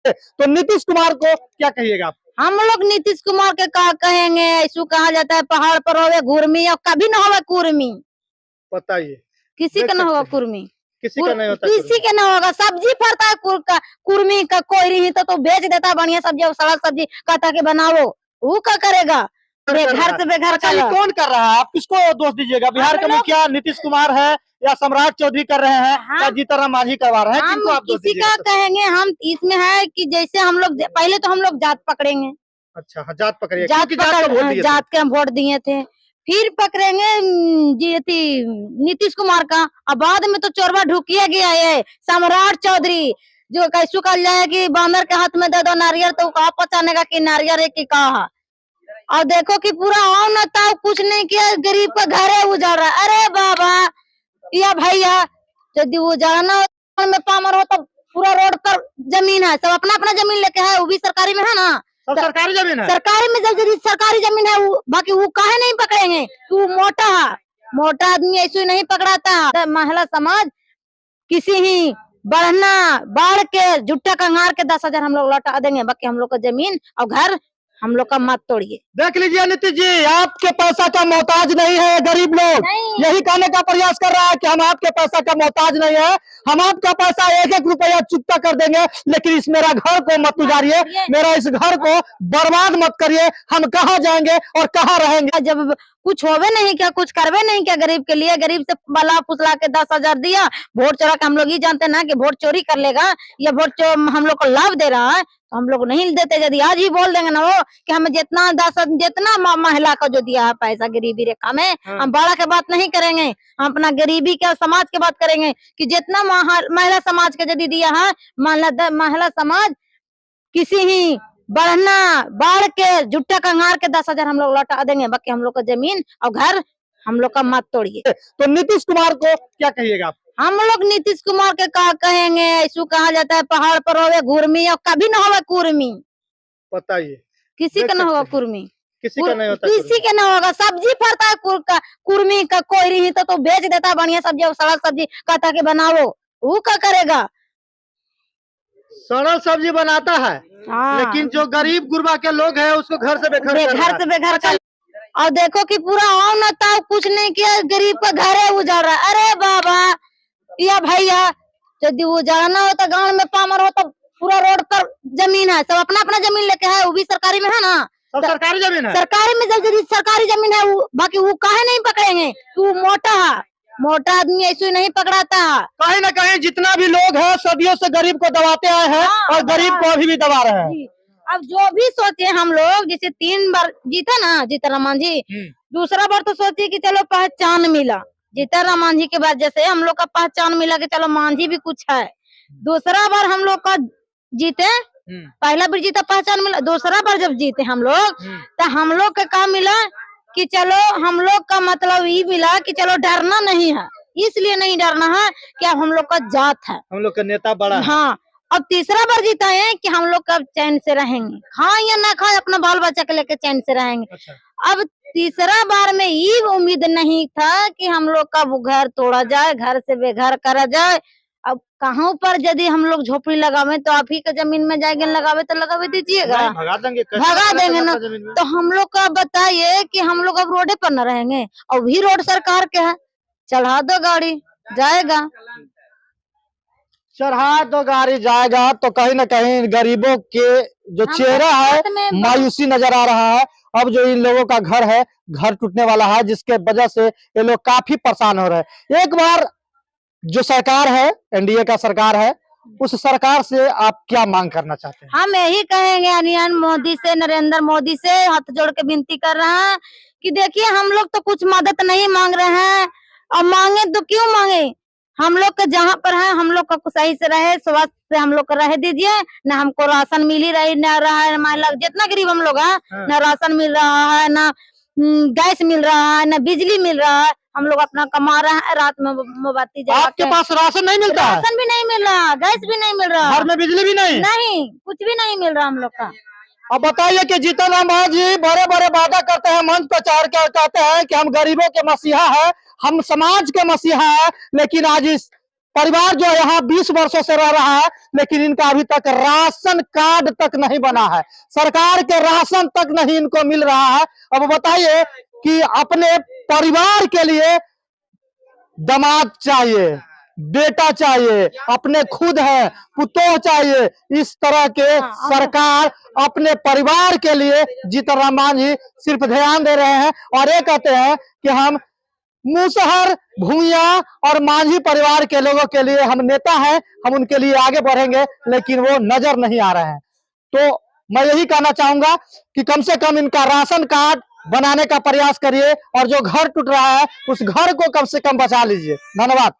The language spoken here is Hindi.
तो नीतीश कुमार को क्या कहिएगा आप? हम लोग नीतीश कुमार के का कहेंगे, ऐसू कहा जाता है पहाड़ पर होवे घुर्मी और कभी न होवे कुर्मी। बताइए। किसी देख का न होगा सकते हैं, कुर्मी, किसी का नहीं होता किसी के न होगा। सब्जी फरता है कुर्मी का कोई नहीं तो बेच देता है बढ़िया सब्जी और सड़क सब्जी कहता के बनाओ, वो क्या करेगा? बेघर से बेघर अच्छा, का ये लोग। कौन कर रहा है? आप किसको दोष दीजिएगा? बिहार हम का लोग- मुखिया नीतीश कुमार है या सम्राट चौधरी कर रहे हैं या हम- जीतनराम मांझी करवा रहे हैं? हम किनको आप दोष किसी दीजिएगा? का कहेंगे, हम इसमें है कि जैसे हम लोग पहले तो हम लोग जात पकड़ेंगे, अच्छा, हाँ, जात पकड़िए, जात क्योंकि जात का वोट दिए थे। जात के हम वोट दिए थे। फिर पकड़ेंगे जी थी नीतीश कुमार का। अब बाद में तो चोरबा ढुकिया गया है सम्राट चौधरी, जो कैसू कहा जाए कि बांदर के हाथ में दे दो नारियल तो कहा पहचानेगा कि नारियल है कि कहा। और देखो कि पूरा आओ न ताओ कुछ नहीं किया, गरीब का घर है उजाड़ रहा। अरे बाबा या भैया, यदि उजाड़ना में पामर हो तो पूरा रोड पर जमीन है, सब अपना अपना जमीन लेके है, वो भी सरकारी में है ना, सब सरकारी जमीन है। सरकारी में जब सरकारी जमीन है बाकी वो काहे नहीं पकड़ेंगे? वो मोटा है, मोटा आदमी ऐसे नहीं पकड़ाता। महिला समाज किसी ही बढ़ना बाढ़ के जुट्टा कंगार के 10,000 हम लोग लौटा देंगे, बाकी हम लोग का जमीन और घर हम लोग का मत तोड़िए। देख लीजिए नीतीश जी, आपके पैसा का मोहताज नहीं है गरीब लोग। यही कहने का प्रयास कर रहा है कि हम आपके पैसा का मोहताज नहीं है, हम आपका पैसा एक एक रुपया चुकता कर देंगे, लेकिन इस मेरा घर को मत उजाड़िए, मेरा इस घर को बर्बाद मत करिए। हम कहाँ जाएंगे और कहाँ रहेंगे? जब कुछ होवे नहीं क्या, कुछ करवे नहीं क्या गरीब के लिए? गरीब से बला फुसला के 10,000 दिया, वोट चोरा के। हम लोग ही जानते ना कि वोट चोरी कर लेगा या वोट हम लोग को लाभ दे रहा है, तो हम लोग नहीं देते। यदि आज ही बोल देंगे ना वो कि हमें जितना महिला का जो दिया है पैसा गरीबी रेखा में, हम बड़ा के बात नहीं करेंगे, हम अपना गरीबी के समाज के बात करेंगे कि जितना महिला समाज के यदि दिया है, महिला समाज किसी ही बढ़ना बाढ़ के जुट्टा कंगार के 10,000 हम लोग लौटा देंगे, बाकी हम लोग का जमीन और घर हम लोग का मत तोड़िए। तो नीतीश कुमार को क्या कहिएगा आप? हम लोग नीतीश कुमार के का कहेंगे, ऐसू कहा जाता है पहाड़ पर होवे घुर्मी और कभी न होवे कुर्मी। बताइए। किसी का न होगा कुर्मी, किसी का नहीं होता किसी के न होगा। सब्जी फरता है कुर्मी का कोई नहीं तो बेच देता है बढ़िया सब्जी और सड़क सब्जी कहता के बनाओ, वो क्या करेगा? सरल सब्जी बनाता है, लेकिन जो गरीब गुरबा के लोग हैं उसको घर से बेघर का। और देखो कि पूरा आओ न ताओ कुछ नहीं किया, गरीब का घर है उजाड़ रहा। अरे बाबा या भैया, यदि उजाड़ना हो तो गांव में पामर हो तो पूरा रोड पर जमीन है, सब अपना अपना जमीन लेके है, वो भी सरकारी में है ना, सब सरकारी जमीन है। सरकारी में जब सरकारी जमीन है बाकी वो काहे नहीं पकड़ेंगे? वो मोटा है, मोटा आदमी ऐसे नहीं पकड़ाता। कहीं ना कहीं जितना भी लोग हैं सदियों से गरीब को दबाते आए हैं और गरीब को अभी भी दबा रहे हैं। अब जो भी सोचे हम लोग, जैसे 3 बार जीता ना जीतनराम मांझी, दूसरा बार तो सोचे कि चलो पहचान मिला। जीतनराम मांझी के बाद जैसे हम लोग का पहचान मिला कि चलो मांझी भी कुछ है। दूसरा बार हम लोग का जीते, पहला बार जीता पहचान मिला, दूसरा बार जब जीते हम लोग तो हम लोग का काम मिला कि चलो हम लोग का मतलब ये मिला कि चलो डरना नहीं है। इसलिए नहीं डरना है कि अब हम लोग का जात है, हम लोग का नेता बड़ा है। हाँ। अब तीसरा बार जीता है कि हम लोग कब चैन से रहेंगे, खाए या ना खाए अपना बाल बच्चा के लेके चैन से रहेंगे। अच्छा। अब तीसरा बार में ये उम्मीद नहीं था कि हम लोग का वो घर तोड़ा जाए, घर से बेघर करा जाए। अब कहाँ पर यदि हम लोग झोपड़ी लगावे तो आप ही का जमीन में जाएंगे लगावे तो लगावे दीजिएगा, भगा देंगे ना। तो हम लोग का बताइए कि हम लोग अब रोडे पर न रहेंगे, और भी रोड सरकार के है, चढ़ा दो गाड़ी जाएगा, चढ़ा दो गाड़ी जाएगा। तो कहीं ना कहीं गरीबों के जो चेहरा है मायूसी नजर आ रहा है। अब जो इन लोगों का घर है, घर टूटने वाला है, जिसके वजह से ये लोग काफी परेशान हो रहे हैं। एक बार जो सरकार है, एनडीए का सरकार है, उस सरकार से आप क्या मांग करना चाहते हैं? हम यही कहेंगे अनियन मोदी से, नरेंद्र मोदी से हाथ जोड़ के विनती कर रहे हैं कि देखिए हम लोग तो कुछ मदद नहीं मांग रहे हैं, और मांगे तो क्यों मांगे? हम लोग का जहाँ पर है हम लोग का सही से रहे, स्वास्थ्य से हम लोग को रह दीजिए ना। हमको राशन मिल ही रहा है, महिला जितना गरीब हम लोग हैं, ना राशन मिल रहा है, ना गैस मिल रहा है, ना बिजली मिल रहा है। हम लोग अपना कमा रहे हैं, रात में मोमबत्ती जला के। आपके पास राशन नहीं मिलता? राशन भी नहीं मिल रहा, गैस भी नहीं मिल रहा, घर में बिजली भी नहीं, कुछ भी नहीं मिल रहा हम लोग का। अब बताइए कि जीतनराम मांझी बड़े बड़े वादा करते हैं, मंच पर चढ़ कर कहते हैं कि हम गरीबों के मसीहा है, हम समाज के मसीहा है, लेकिन आज इस परिवार जो यहाँ 20 वर्षों से रह रहा है, लेकिन इनका अभी तक राशन कार्ड तक नहीं बना है, सरकार के राशन तक नहीं इनको मिल रहा है। अब बताइए कि अपने परिवार के लिए दामाद चाहिए, बेटा चाहिए, अपने खुद है पुतोह चाहिए, इस तरह के सरकार अपने परिवार के लिए जीतन राम मांझी सिर्फ ध्यान दे रहे हैं और ये कहते हैं कि हम मुसहर, भूइया और मांझी परिवार के लोगों के लिए हम नेता हैं, हम उनके लिए आगे बढ़ेंगे, लेकिन वो नजर नहीं आ रहे हैं। तो मैं यही कहना चाहूंगा कि कम से कम इनका राशन कार्ड बनाने का प्रयास करिए और जो घर टूट रहा है उस घर को कम से कम बचा लीजिए। धन्यवाद।